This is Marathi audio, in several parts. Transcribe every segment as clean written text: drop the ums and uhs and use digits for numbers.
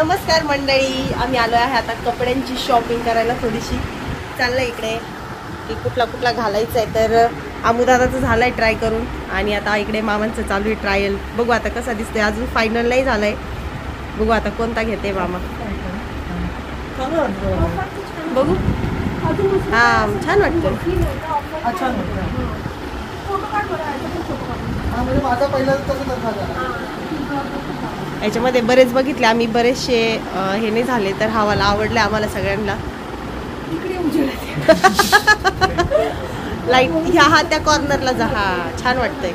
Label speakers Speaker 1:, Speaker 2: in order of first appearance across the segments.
Speaker 1: नमस्कार मंडळी, आम्ही आलो आहे आता कपड्यांची शॉपिंग करायला. थोडीशी चाललंय इकडे की कुठला घालायचं आहे. तर आमुदादाचं झालंय ट्राय करून आणि आता इकडे मामांचं चालू आहे ट्रायल. बघू आता कसा दिसतोय, अजून फायनल नाही झालंय. बघू आता कोणता घेते मामा. बघू. हा छान वाटतं. याच्यामध्ये बरेच बघितले आम्ही, बरेचसे हे नाही झाले तर हवाला आवडले आम्हाला सगळ्यांना. लाईट ह्या त्या कॉर्नरला जा. हा छान वाटतंय.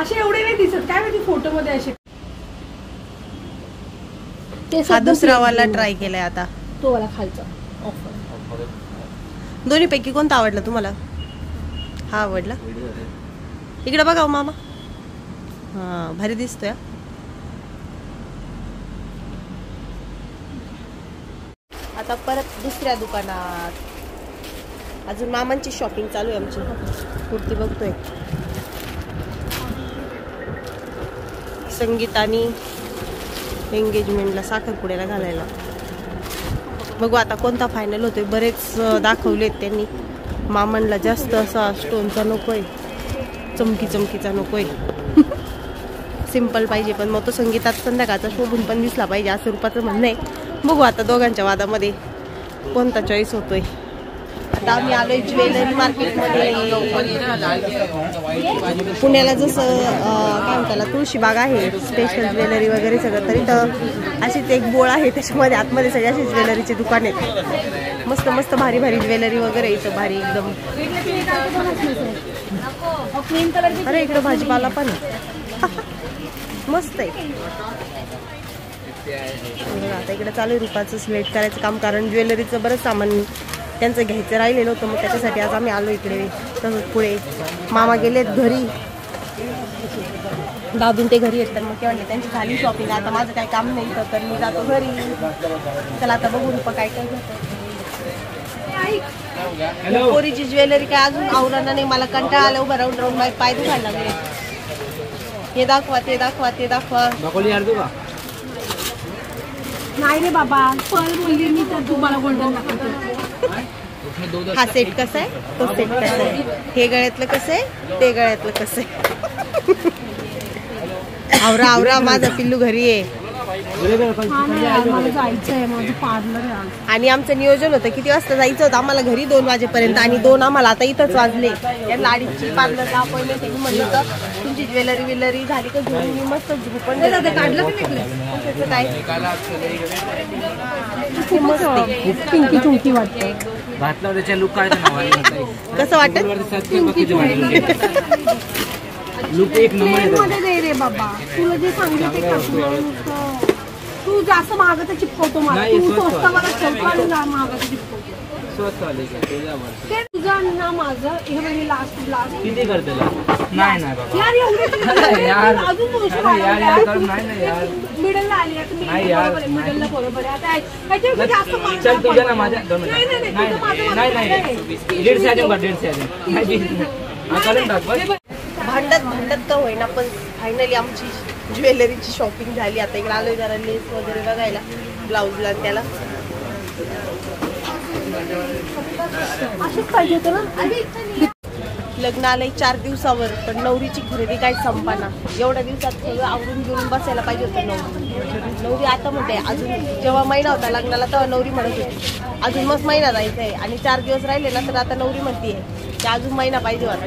Speaker 2: असे एवढे नाही दिसत काय माहिती फोटो मध्ये असे.
Speaker 1: हा दुसरा वाला ट्राय केलाय आता,
Speaker 2: तो वाला खालचा ऑफर.
Speaker 1: दोन्ही पैकी कोणता आवडला तुम्हाला? हा आवडला. इकडे बघा मामा. हा भारी दिसतोय. आता परत दुसऱ्या दुकानात अजून मामांची शॉपिंग चालू आहे आमची. कुर्ती बघतोय. संगीत आणि एंगेजमेंटला साखरपुड्याला घालायला. बघू आता कोणता फायनल होतोय. बरेच दाखवलेत त्यांनी. मामांना जास्त असा स्टोनचा नकोय, चमकीचा नकोय. सिंपल पाहिजे. पण मग तो संगीतात संध्याकाळचा शोभून पण दिसला पाहिजे असं रूपाचं म्हणणं आहे. बघू आता दोघांच्या वादामध्ये कोणता चॉईस होतोय. आता आम्ही आलोय ज्वेलरी मार्केटमध्ये. पुण्याला जसं काय म्हणतात तुळशीबाग आहे, स्पेशल ज्वेलरी वगैरे सगळं, तरी तर अशीच एक बोळ आहे. त्याच्यामध्ये आतमध्ये सगळी अशी ज्वेलरीची दुकान आहेत. मस्त मस्त भारी ज्वेलरी वगैरे इथं भारी एकदम. अरे इकडं भाजीपाला पण मस्त आहे. आता इकडे चालू आहे रुपाचं सिलेक्ट करायचं काम, कारण ज्वेलरीचं बरंच सामान त्यांचं घ्यायचं राहिलेलं होतं. मग त्याच्यासाठी आज आम्ही आलो इकडे. तसंच पुढे मामा गेलेत घरी, दादून ते घरी येत. तर मग ते म्हणले त्यांची झाली शॉपिंग, आता माझं काही काम नाही तर मी जातो घरी. चला आता बघू रुपा काय काय घेतो. पोरीची ज्वेलरी काय अजून आवरानं नाही. मला कंटाळा आला उभं राहून माझे पाय दुखायला लागले. हे दाखवा ते दाखवा ते दाखवा.
Speaker 2: नाही रे बाबा, पण मुलगी मी तर तुम्हाला गोल्डन दाखवतो.
Speaker 1: हा सेट कसा आहे, तो सेट कसा आहे, हे गळ्यातलं कसं आहे, ते गळ्यातलं कसं आहे. आवरा माझा पिल्लू घरी आहे.
Speaker 2: मला जायचं आहे, माझं पार्लर आहे.
Speaker 1: आणि आमचं नियोजन होतं किती वाजता जायचं होतं आम्हाला घरी, 2 वाजेपर्यंत. आणि 2 आम्हाला आता इथंच वाजले. त्यांना 2:30ची पार्लरला अपॉइंटमेंट आहे. म्हणलं तर तुमची ज्वेलरी झाली का घेऊन मी मस्त पण
Speaker 2: काढलं
Speaker 1: काय
Speaker 2: पिंकी चुंकी वाटते.
Speaker 1: कसं वाटत?
Speaker 2: लुक एक नंबर दे रे बाबा. तुला जे सांगितलं ते तू जास्त मागत चिपकवतो मला. तू स्वस्त मला चौकाळी मागत चिपकवतो. तुझा ना माझं हे म्हणजे लास्ट किती करते नाही यार एवढे अजून मिडलला आली मिडलला बरोबर आहे. आता जास्त भांडत तर होईना, पण फायनली आमची ज्वेलरीची शॉपिंग झाली. आता इकडे आलोय जरा लेस वगैरे बघायला, ब्लाऊजला त्याला असंच पाहिजे होतं ना. लग्न आलंय 4 दिवसावर, पण नवरीची खरेदी काय संपाना. एवढ्या दिवसात सगळं आवरून घेऊन बसायला पाहिजे होतं. नवरी आता म्हणते अजून, जेव्हा महिना होता लग्नाला तेव्हा नवरी म्हणत होती अजून मस्त महिना जायचा आहे. आणि 4 दिवस राहिले ना, तर आता नवरी म्हणते की अजून महिना पाहिजे होता.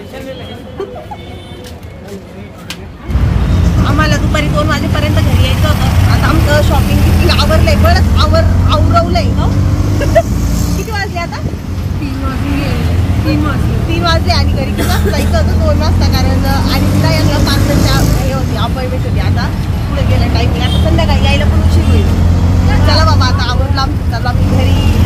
Speaker 2: आम्हाला दुपारी 2 वाजेपर्यंत घरी यायचं होतं. आता आमचं शॉपिंग आवरलंय, बरंच आवरवलंय. किती वाजले आता? 3 वाजले. आणि घरी किती वाजता जायचं होतं? 2 वाजता. कारण आणि तिला यांना पार्लरच्या हे होती, अपॉइंटमेंट होती. आता पुढे गेलं टाईमिंग. आता संध्याकाळी यायला पण उशीर होईल. चला बाबा आता आवरलं आमचं, चला आम्ही घरी.